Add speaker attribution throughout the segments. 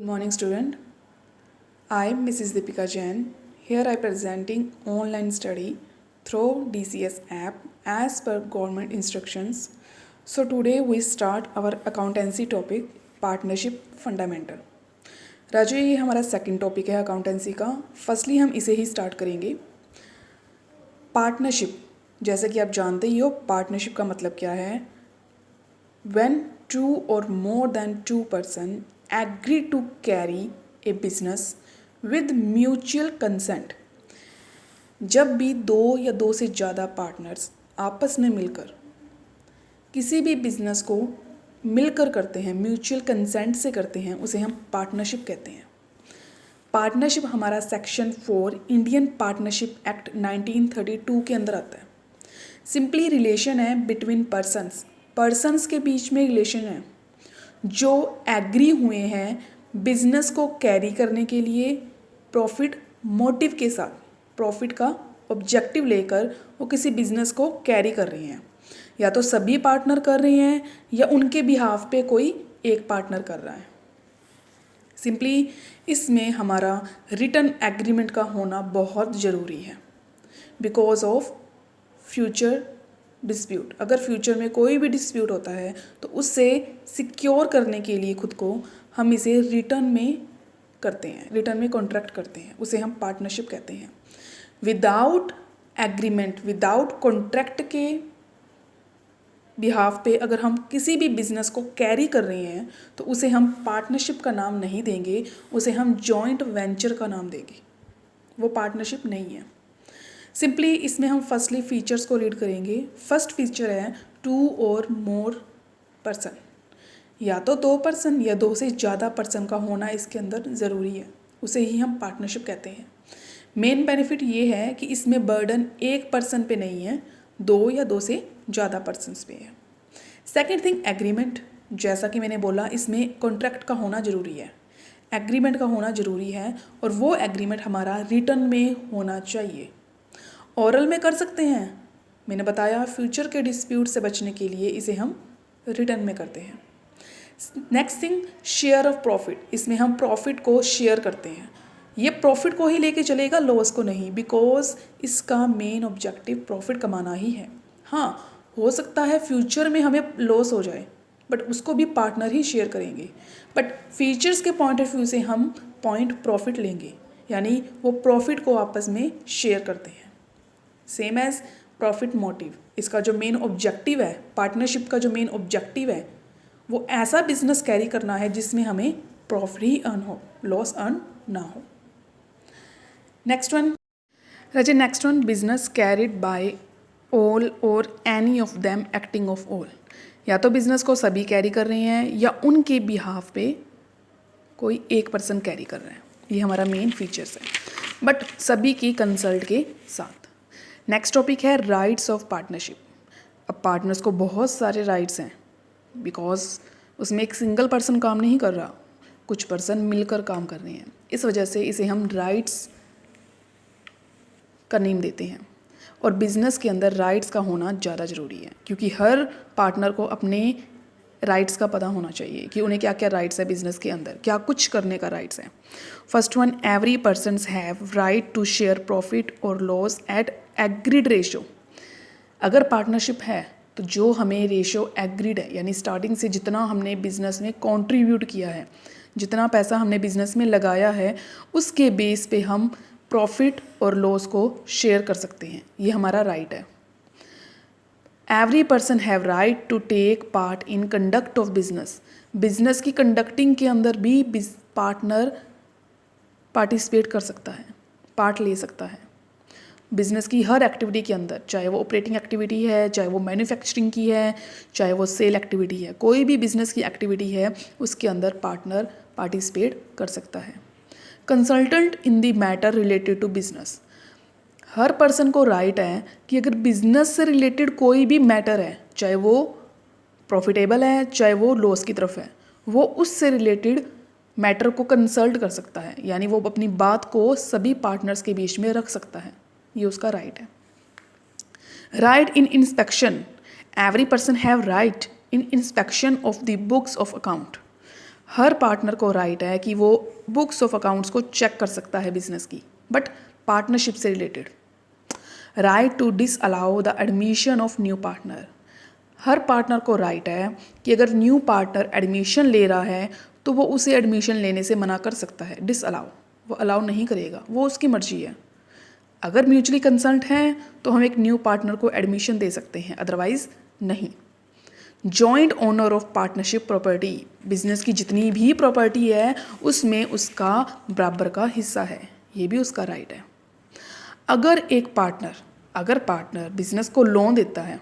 Speaker 1: Good morning, student. I am Mrs. Deepika Jain. Here I presenting online study through DCS app as per government instructions. So today we start our accountancy topic partnership fundamental. Raju ये हमारा second topic है accountancy का. Firstly हम इसे ही start करेंगे. Partnership, जैसे कि आप जानते ही हो पार्टनरशिप का मतलब क्या है. When two or more than two person agree to carry a business with mutual consent. जब भी दो या दो से ज़्यादा पार्टनर्स आपस में मिलकर किसी भी बिजनेस को मिलकर करते हैं, म्यूचुअल कंसेंट से करते हैं, उसे हम पार्टनरशिप कहते हैं. पार्टनरशिप हमारा सेक्शन 4 इंडियन पार्टनरशिप एक्ट 1932 के अंदर आता है. सिंपली रिलेशन है बिटवीन पर्सन्स के बीच में रिलेशन है जो एग्री हुए हैं बिजनेस को कैरी करने के लिए प्रॉफिट मोटिव के साथ, प्रॉफिट का ऑब्जेक्टिव लेकर वो किसी बिजनेस को कैरी कर रहे हैं. या तो सभी पार्टनर कर रहे हैं या उनके बिहाफ पे कोई एक पार्टनर कर रहा है. सिंपली इसमें हमारा रिटन एग्रीमेंट का होना बहुत ज़रूरी है बिकॉज ऑफ फ्यूचर डिस्प्यूट. अगर फ्यूचर में कोई भी डिस्प्यूट होता है तो उससे सिक्योर करने के लिए खुद को हम इसे रिटर्न में करते हैं, रिटर्न में कॉन्ट्रैक्ट करते हैं, उसे हम पार्टनरशिप कहते हैं. विदाउट एग्रीमेंट, विदाउट कॉन्ट्रैक्ट के बिहाफ पे अगर हम किसी भी बिजनेस को कैरी कर रहे हैं तो उसे हम पार्टनरशिप का नाम नहीं देंगे, उसे हम जॉइंट वेंचर का नाम देंगे. वो पार्टनरशिप नहीं है. सिंपली इसमें हम फर्स्टली फीचर्स को रीड करेंगे. फर्स्ट फीचर है टू और मोर पर्सन. या तो दो पर्सन या दो से ज़्यादा पर्सन का होना इसके अंदर ज़रूरी है, उसे ही हम पार्टनरशिप कहते हैं. मेन बेनिफिट ये है कि इसमें बर्डन एक पर्सन पे नहीं है, दो या दो से ज़्यादा पर्सनस पे है. Second thing agreement. जैसा कि मैंने बोला इसमें कॉन्ट्रैक्ट का होना ज़रूरी है, एग्रीमेंट का होना ज़रूरी है और वो एग्रीमेंट हमारा रिटर्न में होना चाहिए. ओरल में कर सकते हैं, मैंने बताया फ्यूचर के डिस्प्यूट से बचने के लिए इसे हम रिटर्न में करते हैं. Next thing share of profit. इसमें हम प्रॉफिट को शेयर करते हैं. ये प्रॉफिट को ही लेके चलेगा, लॉस को नहीं, बिकॉज इसका मेन ऑब्जेक्टिव प्रॉफिट कमाना ही है. हाँ, हो सकता है फ्यूचर में हमें लॉस हो जाए बट उसको भी पार्टनर ही शेयर करेंगे. बट फीचर्स के पॉइंट ऑफ व्यू से हम पॉइंट प्रॉफिट लेंगे, यानी वो प्रॉफिट को आपस में शेयर करते हैं. Same as profit motive. इसका जो मेन ऑब्जेक्टिव है, पार्टनरशिप का जो मेन ऑब्जेक्टिव है, वो ऐसा बिजनेस कैरी करना है जिसमें हमें प्रॉफिट ही अर्न हो, लॉस अर्न ना हो. Next one business carried by all और any of them acting of all. या तो बिजनेस को सभी कैरी कर रहे हैं या उनके बिहाफ पे कोई एक पर्सन कैरी कर रहे हैं. ये हमारा मेन फीचर्स है, बट सभी की कंसल्ट के साथ. नेक्स्ट टॉपिक है राइट्स ऑफ पार्टनरशिप. अब पार्टनर्स को बहुत सारे राइट्स हैं बिकॉज उसमें एक सिंगल पर्सन काम नहीं कर रहा, कुछ पर्सन मिलकर काम कर रहे हैं. इस वजह से इसे हम राइट्स का नेम देते हैं. और बिजनेस के अंदर राइट्स का होना ज़्यादा ज़रूरी है क्योंकि हर पार्टनर को अपने राइट्स का पता होना चाहिए कि उन्हें क्या क्या राइट्स है, बिजनेस के अंदर क्या कुछ करने का राइट्स है. First one, every persons have right to share profit और लॉस एट एग्रीड रेशो. अगर पार्टनरशिप है तो जो हमें रेशो एग्रीड है, यानी स्टार्टिंग से जितना हमने बिजनेस में कंट्रीब्यूट किया है, जितना पैसा हमने बिजनेस में लगाया है, उसके बेस पे हम प्रॉफिट और लॉस को शेयर कर सकते हैं. ये हमारा राइट है. Every person have right to take part in conduct of business. Business की कंडक्टिंग के अंदर भी पार्टनर पार्टिसिपेट कर सकता है, पार्ट ले सकता है. बिजनेस की हर एक्टिविटी के अंदर, चाहे वो ऑपरेटिंग एक्टिविटी है, चाहे वो मैन्युफैक्चरिंग की है, चाहे वो सेल एक्टिविटी है, कोई भी बिजनेस की एक्टिविटी है उसके अंदर पार्टनर पार्टिसिपेट कर सकता है. Consultant in the matter related to business. हर पर्सन को राइट है कि अगर बिजनेस से रिलेटेड कोई भी मैटर है, चाहे वो प्रॉफिटेबल है चाहे वो लॉस की तरफ है, वो उससे रिलेटेड मैटर को कंसल्ट कर सकता है, यानी वो अपनी बात को सभी पार्टनर्स के बीच में रख सकता है. ये उसका राइट है. Right in inspection. Every person have right in inspection of the books of account. हर पार्टनर को राइट है कि वो बुक्स ऑफ अकाउंट्स को चेक कर सकता है बिजनेस की, बट पार्टनरशिप से related. Right to disallow the admission of new partner. हर पार्टनर को राइट है कि अगर न्यू पार्टनर एडमिशन ले रहा है तो वो उसे एडमिशन लेने से मना कर सकता है। डिसअलाउ, वो अलाउ नहीं करेगा, वो उसकी मर्जी है। अगर म्यूचुअली कंसल्ट हैं तो हम एक न्यू पार्टनर को एडमिशन दे सकते हैं, अदरवाइज नहीं। Joint owner of partnership property. Business की जितनी भी प्रॉपर्टी है उसमें उसका बराबर का हिस्सा है, ये भी उसका राइट है। अगर पार्टनर बिजनेस को लोन देता है,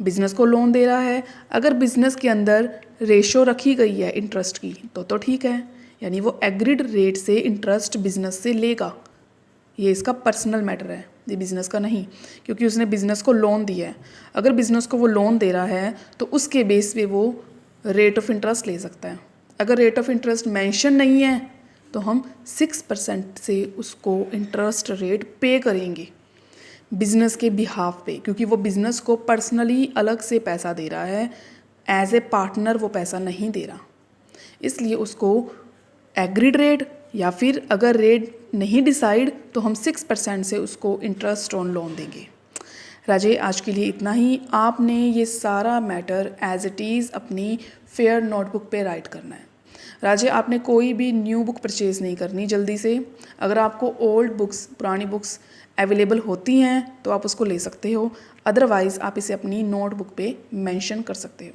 Speaker 1: बिजनेस को लोन दे रहा है, अगर बिजनेस के अंदर रेशो रखी गई है इंटरेस्ट की तो ठीक है, यानी वो एग्रीड रेट से इंटरेस्ट बिजनेस से लेगा। ये इसका पर्सनल मैटर है, ये बिज़नेस का नहीं, क्योंकि उसने बिज़नेस को लोन दिया है। अगर बिज़नेस को वो लोन दे रहा है तो उसके बेस पे वो रेट ऑफ इंटरेस्ट ले सकता है। अगर रेट ऑफ इंटरेस्ट मेंशन नहीं है तो हम 6% से उसको इंटरेस्ट रेट पे करेंगे बिज़नेस के बिहाफ पे, क्योंकि वो बिज़नेस को पर्सनली अलग से पैसा दे रहा है, एज ए पार्टनर वो पैसा नहीं दे रहा। इसलिए उसको एग्रीड रेट, या फिर अगर रेट नहीं डिसाइड तो हम 6% से उसको इंटरेस्ट ऑन लोन देंगे। राजे, आज के लिए इतना ही। आपने ये सारा मैटर एज इट इज़ अपनी फेयर नोटबुक पे राइट करना है। राजे, आपने कोई भी न्यू बुक परचेज़ नहीं करनी जल्दी से। अगर आपको ओल्ड बुक्स, पुरानी बुक्स अवेलेबल होती हैं तो आप उसको ले सकते हो, अदरवाइज़ आप इसे अपनी नोटबुक पे मेंशन कर सकते हो।